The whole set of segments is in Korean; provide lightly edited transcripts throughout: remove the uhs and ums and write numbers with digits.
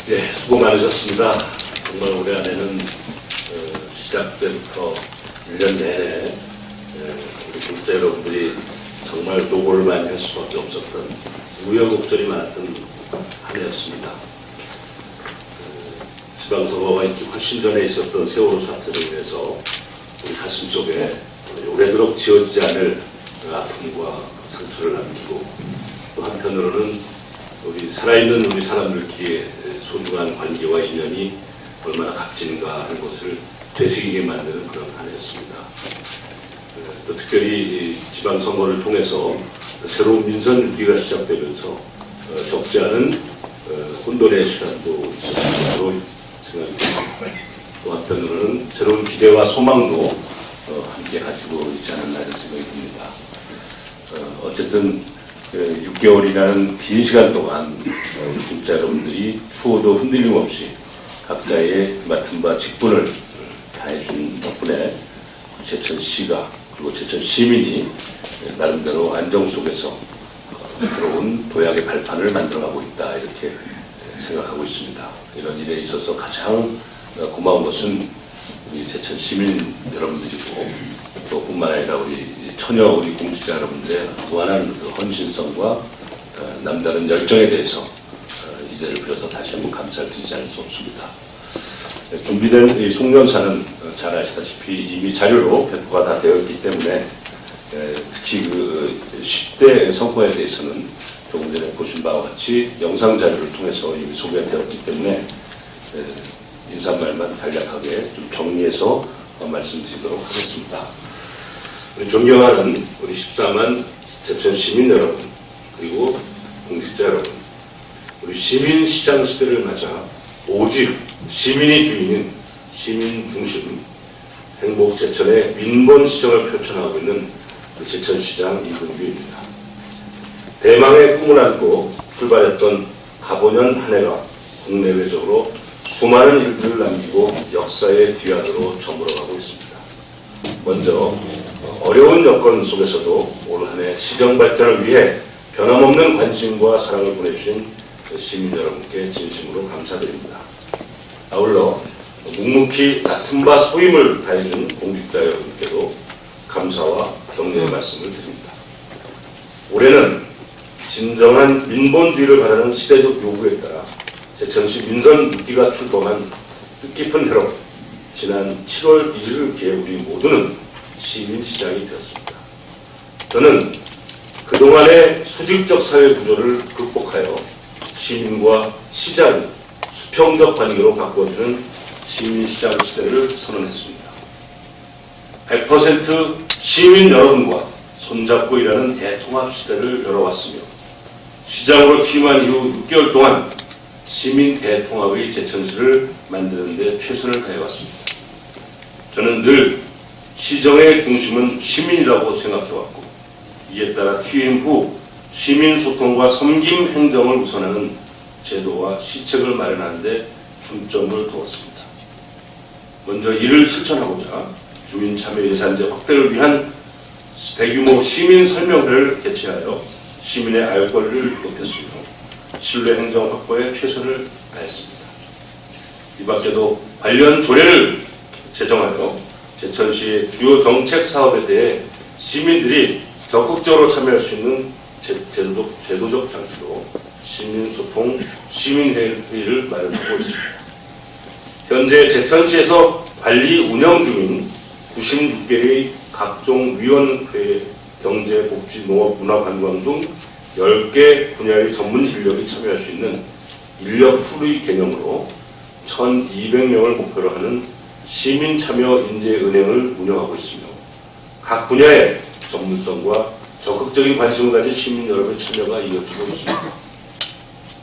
네, 수고 많으셨습니다. 정말 올해 안에는 시작 때부터 1년 내내 우리 국자 여러분들이 정말 노고를 많이 할 수밖에 없었던 우여곡절이 많았던 한 해였습니다. 지방선거가 있기 훨씬 전에 있었던 세월호 사태로 인해서 우리 가슴속에 오래도록 지워지지 않을 아픔과 상처를 남기고, 또 한편으로는 우리 살아있는 우리 사람들끼리의 소중한 관계와 인연이 얼마나 값진가 하는 것을 되새기게 만드는 그런 한 해였습니다. 또 특별히 지방선거를 통해서 새로운 민선 6기가 시작되면서 적지 않은 혼돈의 시간도 있었다고 생각이 듭니다. 또 한편으로는 새로운 기대와 소망도 함께 가지고 있지 않았나 이런 생각이 듭니다. 어쨌든 6개월이라는 긴 시간 동안 국자 여러분들이 추호도 흔들림 없이 각자의 맡은 바 직분을 다해준 덕분에 제천시가 그리고 제천 시민이 나름대로 안정 속에서 새로운 도약의 발판을 만들어가고 있다, 이렇게 생각하고 있습니다. 이런 일에 있어서 가장 고마운 것은 우리 제천 시민 여러분들이고, 또 뿐만 아니라 우리 처녀 우리 공직자 여러분들의 무한한 그 헌신성과 남다른 열정에 대해서 이 자리를 빌어서 다시 한번 감사를 드리지 않을 수 없습니다. 준비된 이 송년사는 잘 아시다시피 이미 자료로 배포가 다 되어 있기 때문에 특히 그 10대 선거에 대해서는 조금 전에 보신 바와 같이 영상 자료를 통해서 이미 소개되었기 때문에 인사말만 간략하게 좀 정리해서 말씀드리도록 하겠습니다. 우리 존경하는 우리 14만 제천 시민 여러분, 그리고 공직자 여러분, 우리 시민시장 시대를 맞아 오직 시민이 주인인 시민 중심 행복 제천의 민본 시정을 펼쳐나가고 있는 제천시장 이근규입니다. 대망의 꿈을 안고 출발했던 가보년 한 해가 국내외적으로 수많은 일들을 남기고 역사의 뒤안으로 저물어가고 있습니다. 먼저 어려운 여건 속에서도 올 한 해 시정 발전을 위해 변함없는 관심과 사랑을 보내주신 시민 여러분께 진심으로 감사드립니다. 아울러 묵묵히 같은 바 소임을 다해준 공직자 여러분께도 감사와 격려의 말씀을 드립니다. 올해는 진정한 민본주의를 바라는 시대적 요구에 따라 제천시 민선 6기가 출범한 뜻깊은 해로 지난 7월 1일을 기해 우리 모두는 시민시장이 되었습니다. 저는 그동안의 수직적 사회 구조를 극복하여 시민과 시장이 수평적 관계로 바꿔주는 시민시장 시대를 선언했습니다. 100% 시민 여러분과 손잡고 일하는 대통합 시대를 열어왔으며, 시장으로 취임한 이후 6개월 동안 시민 대통합의 제천시를 만드는 데 최선을 다해왔습니다. 저는 늘 시정의 중심은 시민이라고 생각해왔고, 이에 따라 취임 후 시민 소통과 섬김 행정을 우선하는 제도와 시책을 마련하는 데 중점을 두었습니다. 먼저 이를 실천하고자 주민 참여 예산제 확대를 위한 대규모 시민 설명회를 개최하여 시민의 알 권리를 높였으며, 신뢰 행정 확보에 최선을 다했습니다. 이 밖에도 관련 조례를 제정하여 제천시의 주요 정책 사업에 대해 시민들이 적극적으로 참여할 수 있는 제도적 장치로 시민소통 시민회의를 마련하고 있습니다. 현재 제천시에서 관리 운영 중인 96개의 각종 위원회, 경제, 복지, 농업, 문화, 관광 등 10개 분야의 전문 인력이 참여할 수 있는 인력 풀의 개념으로 1,200명을 목표로 하는 시민 참여 인재 은행을 운영하고 있으며, 각 분야의 전문성과 적극적인 관심을 가진 시민 여러분의 참여가 이어지고 있습니다.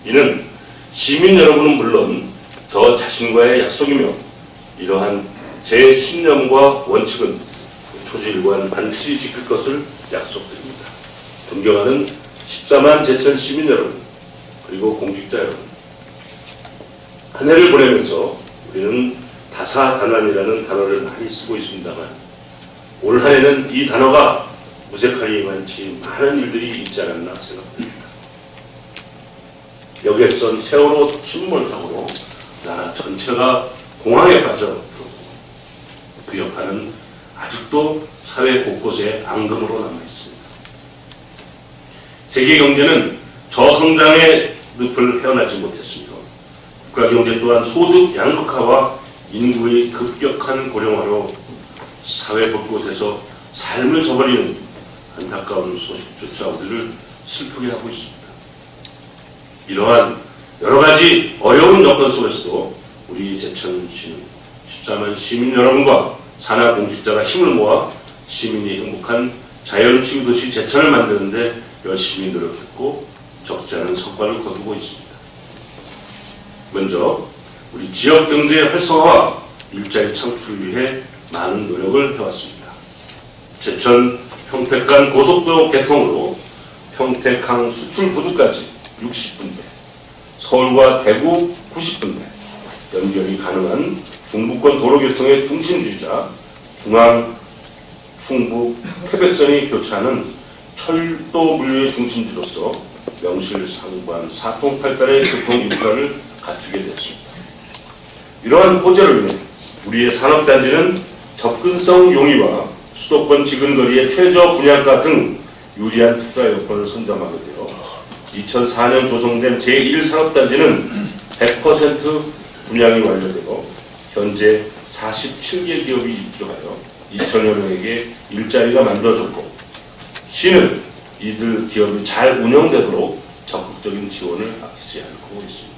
이는 시민 여러분은 물론 저 자신과의 약속이며, 이러한 제 신념과 원칙은 초지일관 반드시 지킬 것을 약속드립니다. 존경하는 14만 제천 시민 여러분, 그리고 공직자 여러분, 한 해를 보내면서 우리는 다사다난이라는 단어를 많이 쓰고 있습니다만, 올 한 해는 이 단어가 무색하리만치 많은 일들이 있지 않았나 생각합니다. 여객선 세월호 침몰사고로 나라 전체가 공황에 빠져들었고 그 여파는 아직도 사회 곳곳에 앙금으로 남아있습니다. 세계 경제는 저성장의 늪을 헤어나지 못했으며 국가경제 또한 소득 양극화와 인구의 급격한 고령화로 사회 곳곳에서 삶을 저버리는 안타까운 소식조차 우리를 슬프게 하고 있습니다. 이러한 여러 가지 어려운 여건 속에서도 우리 제천시는 14만 시민 여러분과 산하 공직자가 힘을 모아 시민이 행복한 자연치유도시 제천을 만드는 데 열심히 노력했고 적지 않은 성과를 거두고 있습니다. 먼저 우리 지역 경제의 활성화와 일자리 창출을 위해 많은 노력을 해왔습니다. 제천 평택 간 고속도로 개통으로 평택항 수출 구두까지 60분대, 서울과 대구 90분대, 연결이 가능한 중부권 도로교통의 중심지이자 중앙, 충북, 태백선이 교차하는 철도 물류의 중심지로서 명실상부한 사통팔달의 교통 인프라를 갖추게 되었습니다. 이러한 호재를 위해 우리의 산업단지는 접근성 용이와 수도권 지근거리의 최저 분양가 등 유리한 투자 여건을 선점하게 되어 2004년 조성된 제1산업단지는 100% 분양이 완료되고 현재 47개 기업이 입주하여 2천여 명에게 일자리가 만들어졌고 시는 이들 기업이 잘 운영되도록 적극적인 지원을 아끼지 않고 있습니다.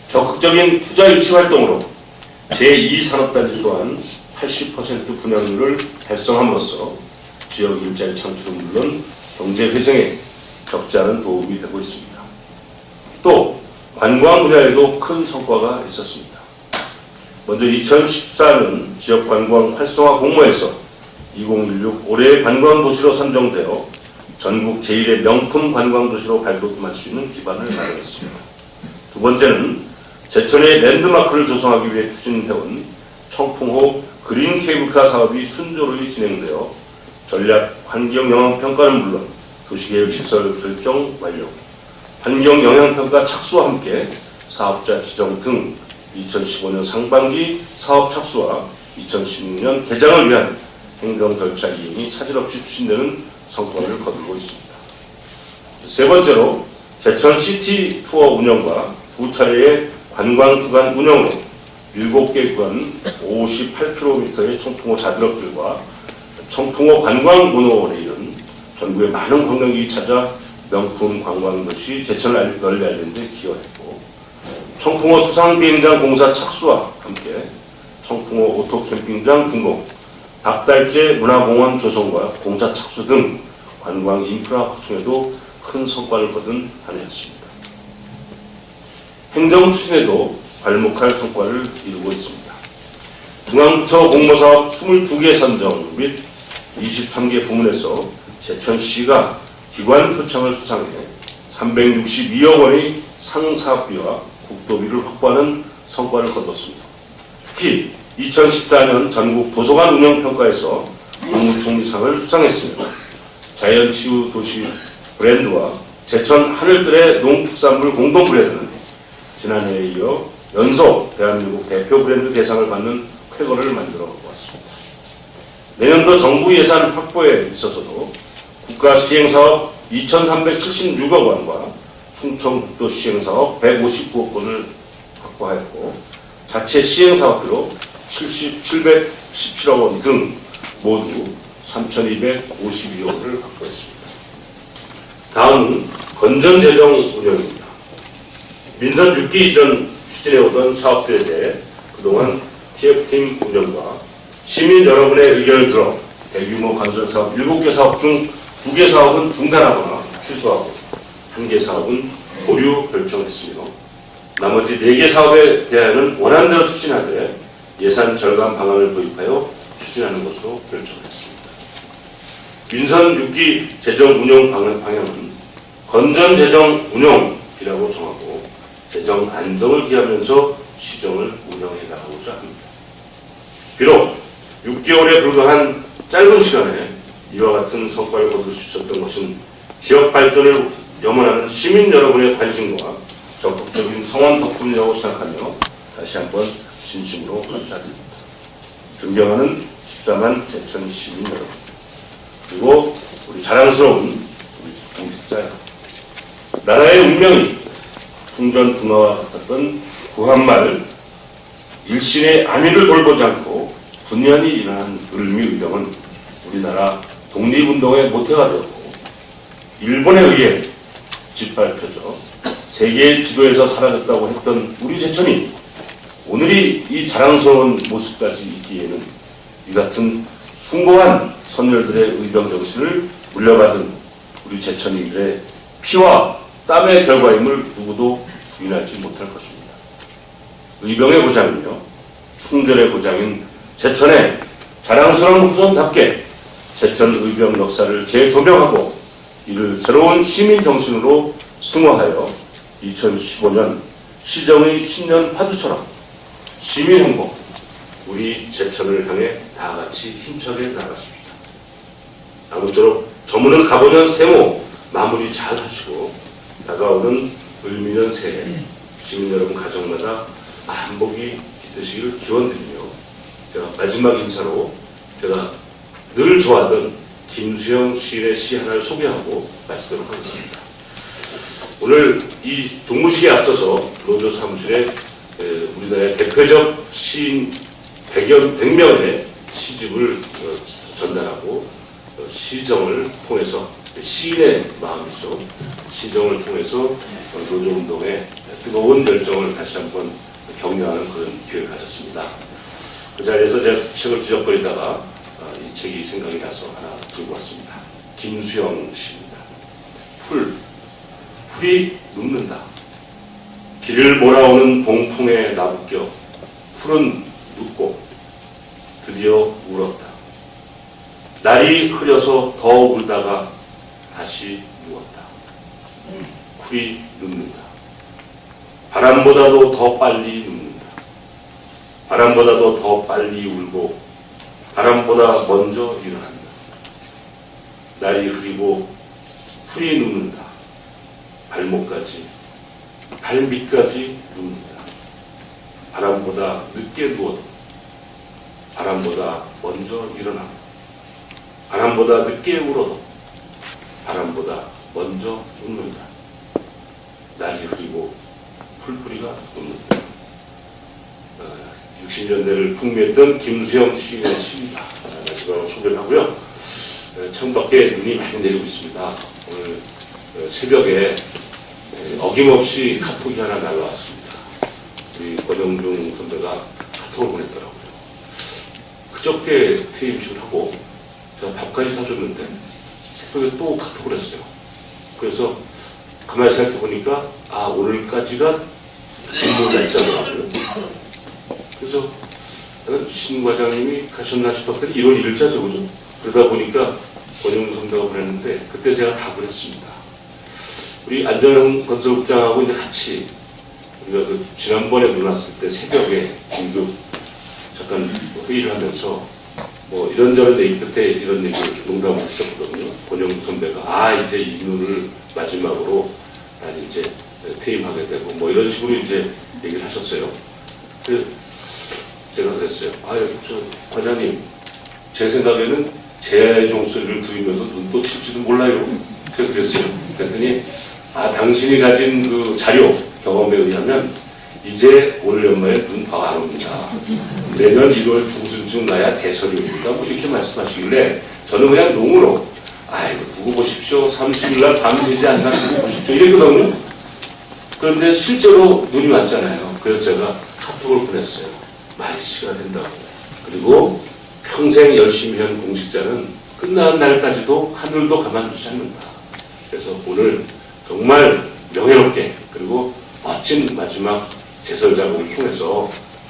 적극적인 투자 유치 활동으로 제2산업단지 또한 80% 분양률을 달성함으로써 지역 일자리 창출은 물론 경제 회생에 적지 않은 도움이 되고 있습니다. 또 관광 분야에도 큰 성과가 있었습니다. 먼저 2014년 지역 관광 활성화 공모에서 2016 올해의 관광도시로 선정되어 전국 제1의 명품 관광도시로 발돋움할 수 있는 기반을 마련했습니다. 두 번째는 제천의 랜드마크를 조성하기 위해 추진해온 청풍호 그린 케이블카 사업이 순조로이 진행되어 전략 환경영향평가는 물론 도시계획 시설 결정 완료, 환경영향평가 착수와 함께 사업자 지정 등 2015년 상반기 사업 착수와 2016년 개장을 위한 행정 절차 이행이 차질 없이 추진되는 성과를 거두고 있습니다. 세 번째로 제천 시티 투어 운영과 두 차례의 관광 구간 운영으로 7개 구간 58km의 청풍호 자드럭길과 청풍호 관광 모노레일은 전국의 많은 관광객이 찾아 명품 관광도시 제천을 널리 알리는 데 기여했고, 청풍호 수상비행장 공사 착수와 함께 청풍호 오토캠핑장 준공, 닭달재 문화공원 조성과 공사 착수 등 관광 인프라 확충에도 큰 성과를 거둔 한 해였습니다. 행정 추진에도 괄목할 성과를 이루고 있습니다. 중앙부처 공모사업 22개 선정 및 23개 부문에서 제천시가 기관 표창을 수상해 362억 원의 상사비와 국도비를 확보하는 성과를 거뒀습니다. 특히 2014년 전국 도서관 운영평가에서 국무총리상을 수상했으며 자연치유 도시 브랜드와 제천 하늘들의 농특산물 공동 브랜드는 지난해에 이어 연속 대한민국 대표 브랜드 대상을 받는 쾌거를 만들어 왔습니다. 내년도 정부 예산 확보에 있어서도 국가 시행사업 2,376억 원과 충청북도 시행사업 159억 원을 확보하였고, 자체 시행사업비로 717억 원 등 모두 3,252억 원을 확보했습니다. 다음은 건전재정 운영입니다. 민선 6기 이전 추진해오던 사업들에 대해 그동안 TF팀 운영과 시민 여러분의 의견을 들어 대규모 건설 사업 7개 사업 중 2개 사업은 중단하거나 취소하고 1개 사업은 보류 결정했으며, 나머지 4개 사업에 대해서는 원안대로 추진하되 예산 절감 방안을 도입하여 추진하는 것으로 결정했습니다. 민선 6기 재정 운영 방향은 건전재정 운영이라고 정하고 재정 안정을 기하면서 시정을 운영해 나가고자 합니다. 비록 6개월에 불과한 짧은 시간에 이와 같은 성과를 거둘 수 있었던 것은 지역 발전을 염원하는 시민 여러분의 관심과 적극적인 성원 덕분이라고 생각하며 다시 한번 진심으로 감사드립니다. 존경하는 14만 제천 시민 여러분, 그리고 우리 자랑스러운 우리 공직자 여러분, 나라의 운명이 풍전등화와 같았던 구한말 일신의 안위를 돌보지 않고 분연히 일어난 을미의병은 우리나라 독립운동의 모태가 되었고 일본에 의해 짓밟혀져 세계의 지도에서 사라졌다고 했던 우리 제천이 오늘이 이 자랑스러운 모습까지 있기에는 이 같은 숭고한 선열들의 의병 정신을 물려받은 우리 제천인들의 피와 땀의 결과임을 누구도 부인하지 못할 것입니다. 의병의 고장이며 충절의 고장인 제천의 자랑스러운 후손답게 제천 의병 역사를 재조명하고 이를 새로운 시민 정신으로 승화하여 2015년 시정의 신년 화두처럼 시민 행복, 우리 제천을 향해 다같이 힘차게 나가십시다. 아무쪼록 저문을 가보년 세모 마무리 잘 하시고 다가오는 을미년 새해 시민 여러분 가정마다 만복이 깃드시기를 기원드리며 제가 마지막 인사로 제가 늘 좋아하던 김수영 시인의 시 하나를 소개하고 마치도록 하겠습니다. 오늘 이 종무식에 앞서서 노조 사무실에 우리나라의 대표적 시인 100명의 시집을 전달하고 시정을 통해서 시인의 마음이죠. 시정을 통해서 노조운동의 뜨거운 열정을 다시 한번 격려하는 그런 기회를 가졌습니다. 그 자리에서 제가 책을 뒤적거리다가 이 책이 생각이 나서 하나 들고 왔습니다. 김수영 시입니다. 풀이 눕는다. 길을 몰아오는 동풍에 나부껴 풀은 눕고 드디어 울었다. 날이 흐려서 더 울다가 다시 누웠다. 풀이 눕는다. 바람보다도 더 빨리 눕는다. 바람보다도 더 빨리 울고 바람보다 먼저 일어난다. 날이 흐리고 풀이 눕는다. 발목까지, 발밑까지 눕는다. 바람보다 늦게 누워도 바람보다 먼저 일어나고 바람보다 늦게 울어도 바람보다 먼저 눕는다. 날이 흐리고 풀뿌리가 눕는다. 60년대를 풍미했던 김수영 시인의 시입니다. 마지막으로 소개를 하고요. 창밖에 눈이 많이 내리고 있습니다. 오늘 새벽에 어김없이 카톡이 하나 날라왔습니다. 우리 권영중 선배가 카톡을 보냈더라고요. 그저께 퇴임식을 하고 제가 밥까지 사줬는데 새벽에 또 카톡을 했어요. 그래서 가만히 생각해 보니까 오늘까지가 근무 날짜더라고요. 그래서 신 과장님이 가셨나 싶었더니 1월 1일자죠, 그죠? 그러다 보니까 권영중 선배가 보냈는데 그때 제가 답을 했습니다. 우리 안전형 건설국장하고 이제 같이 우리가 지난번에 들어왔을 때 새벽에 긴급 잠깐 회의를 하면서 뭐 이런저런 얘기 끝에 이런 얘기를 농담을 했었거든요. 권영국 선배가 이제 이누를 마지막으로 난 이제 퇴임하게 되고 뭐 이런 식으로 이제 얘기를 하셨어요. 그래서 제가 그랬어요. 저 과장님, 제 생각에는 제 종소리를 들으면서 눈도 칠지도 몰라요. 그래서 그랬어요. 그랬더니 당신이 가진 그 자료, 경험에 의하면 이제 올 연말에 눈 더 안 옵니다. 내년 1월 중순쯤 나야 대설이 옵니다. 뭐 이렇게 말씀하시길래 저는 그냥 농으로 두고 보십시오. 30일 날 밤이 되지 않나 두고 보십시오. 이랬거든요. 그런데 실제로 눈이 왔잖아요. 그래서 제가 카톡을 보냈어요. 말씨가 된다고. 그리고 평생 열심히 한 공직자는 끝나는 날까지도 하늘도 가만두지 않는다. 그래서 오늘 정말 명예롭게 그리고 멋진 마지막 제설 작업을 통해서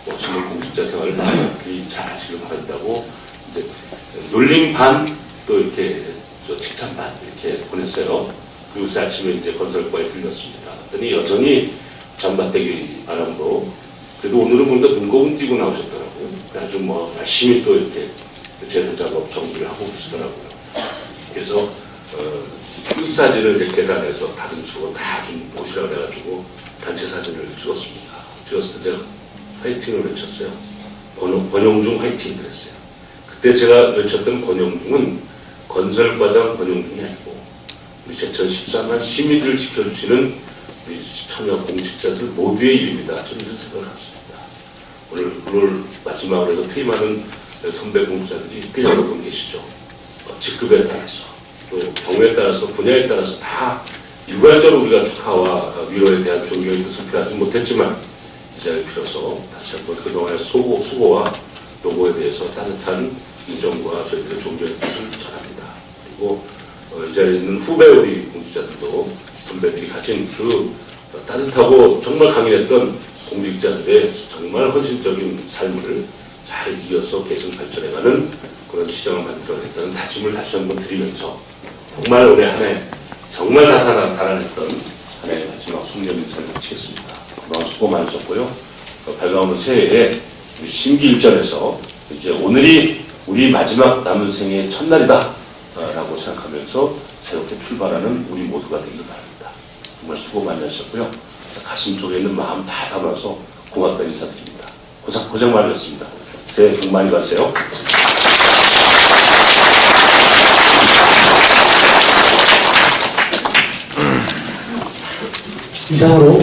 멋있는 공직자 생활을 많이 잘 하시길 바란다고 이제 놀림 반 또 이렇게 칭찬 반 이렇게 보냈어요. 그리고 아침에 이제 건설과에 들렸습니다. 그랬더니 여전히 잠바떼기 바람으로 그래도 오늘은 보니까 눈곱은 띄고 나오셨더라고요. 아주 뭐 열심히 또 이렇게 제설 작업 정리를 하고 계시더라고요. 그래서 끝사진을 이제 계단에서 다른 수고 다 좀 모시라고 해가지고 단체 사진을 찍었습니다. 찍었을 때 제가 화이팅을 외쳤어요. 권영중 화이팅 그랬어요. 그때 제가 외쳤던 권영중은 건설과장 권영중이 아니고 우리 제천 14만 시민들을 지켜주시는 우리 청년 공직자들 모두의 이름이다. 저는 이런 생각을 갖습니다. 오늘 마지막으로 해서 퇴임하는 선배 공직자들이 꽤 여러 분 계시죠. 직급에 따라서 또 경우에 따라서 분야에 따라서 다 일괄적으로 우리가 축하와 위로에 대한 존경의 뜻을 표하지 못했지만 이 자리를 빌어서 다시 한번 그동안의 수고와 노고에 대해서 따뜻한 인정과 저희들의 존경의 뜻을 전합니다. 그리고 이 자리에 있는 후배 우리 공직자들도 선배들이 가진 그 따뜻하고 정말 강인했던 공직자들의 정말 헌신적인 삶을 잘 이어서 계승 발전해가는 그런 시장을 만들어내겠다는 다짐을 다시 한번 드리면서 정말 올해 한 해 정말 달아냈던 한 해 마지막 숙련 인사를 마치겠습니다. 그동안 수고 많으셨고요. 밝아오는 새해에 심기일전에서 이제 오늘이 우리 마지막 남은 생의 첫날이다 라고 생각하면서 새롭게 출발하는 우리 모두가 되길 바랍니다. 정말 수고 많이 하셨고요. 가슴 속에 있는 마음 다 담아서 고맙다는 인사드립니다. 고생 많으셨습니다. 새해 복 많이 받으세요. 이상으로